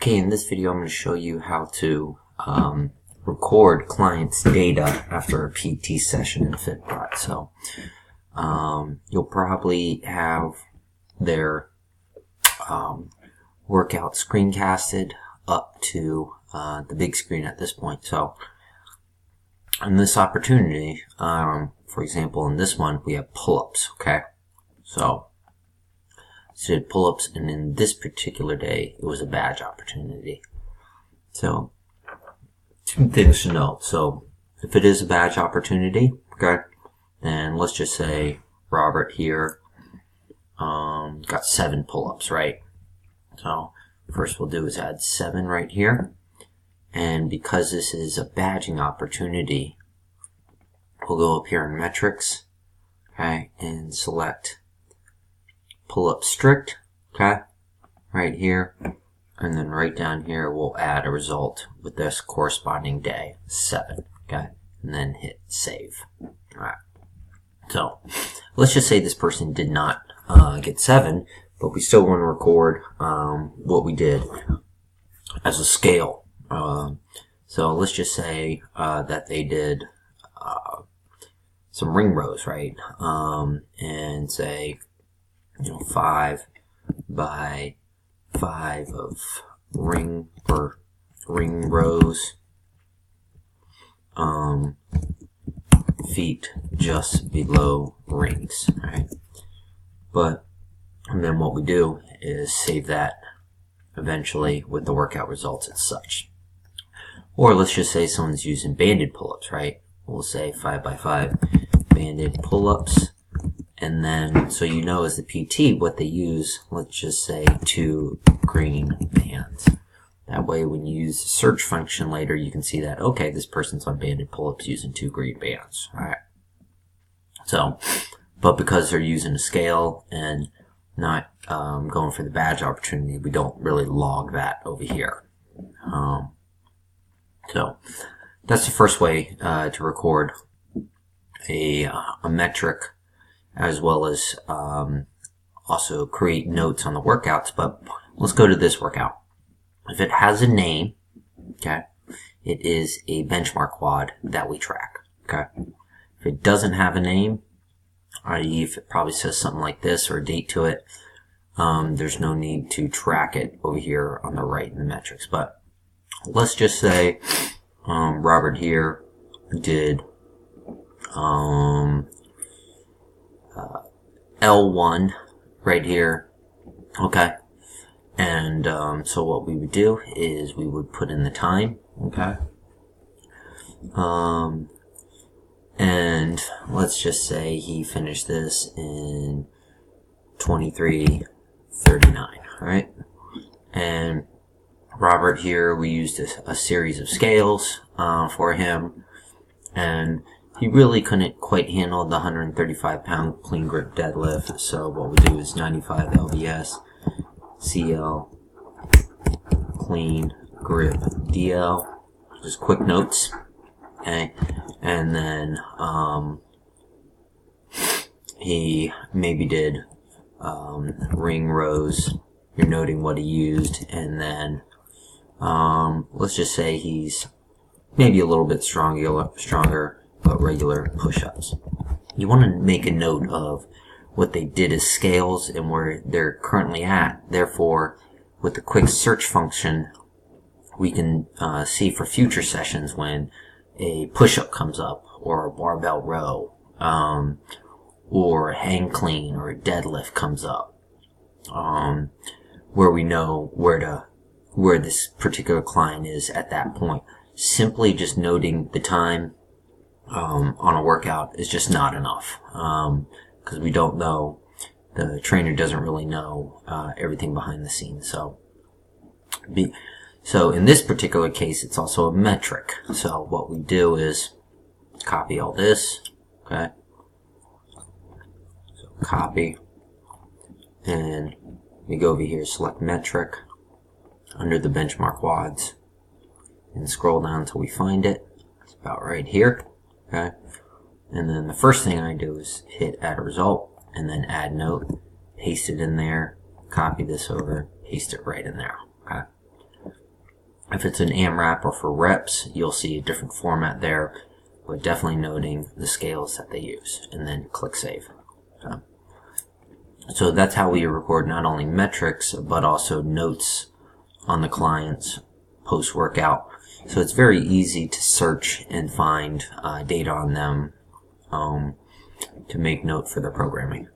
Okay, in this video I'm going to show you how to record clients' data after a PT session in FitBot. So you'll probably have their workout screencasted up to the big screen at this point. So in this opportunity, for example, in this one we have pull-ups, okay? So did pull-ups, and in this particular day it was a badge opportunity. So two things to note. So if it is a badge opportunity, okay, and let's just say Robert here got 7 pull-ups, right? So first we'll do is add 7 right here, and because this is a badging opportunity, we'll go up here in metrics, okay, and select pull-up strict, okay, right here, and then right down here we'll add a result with this corresponding day, 7, okay, and then hit save. Alright, so let's just say this person did not get 7, but we still want to record what we did as a scale. So let's just say that they did some ring rows, right, and say 5 by 5 of ring rows, feet just below rings, right? And then what we do is save that eventually with the workout results as such. Or let's just say someone's using banded pull-ups, right? We'll say 5 by 5 banded pull-ups. And then, so you know as the PT what they use, let's just say 2 green bands. That way when you use the search function later, you can see that, okay, this person's on banded pull-ups using 2 green bands. Alright. So, but because they're using a scale and not going for the badge opportunity, we don't really log that over here. So, that's the first way to record a metric, as well as also create notes on the workouts. But let's go to this workout. If it has a name, okay, it is a benchmark quad that we track, okay? If it doesn't have a name, i.e. if it probably says something like this or a date to it, there's no need to track it over here on the right in the metrics. But let's just say Robert here did L1 right here, okay, and so what we would do is we would put in the time, okay, and let's just say he finished this in 23:39, right? And Robert here, we used a series of scales for him, and he really couldn't quite handle the 135-pound clean grip deadlift, so what we do is 95 lbs, CL, clean grip DL, just quick notes, okay, and then he maybe did ring rows, you're noting what he used, and then let's just say he's maybe a little bit stronger but regular push-ups. You want to make a note of what they did as scales and where they're currently at. Therefore, with the quick search function, we can see for future sessions when a push-up comes up, or a barbell row, or a hang clean or a deadlift comes up, where we know where this particular client is at that point. Simply just noting the time on a workout is just not enough, because we don't know, the trainer doesn't really know everything behind the scenes. So in this particular case, it's also a metric. So what we do is copy all this, okay, so copy, and we go over here, select metric under the benchmark quads, and scroll down until we find it. It's about right here, okay, and then the first thing I do is hit add a result, and then add note, paste it in there, copy this over, paste it right in there, okay. If it's an AMRAP or for reps, you'll see a different format there, but definitely noting the scales that they use, and then click save. So that's how we record not only metrics, but also notes on the clients post-workout. So it's very easy to search and find data on them to make note for their programming.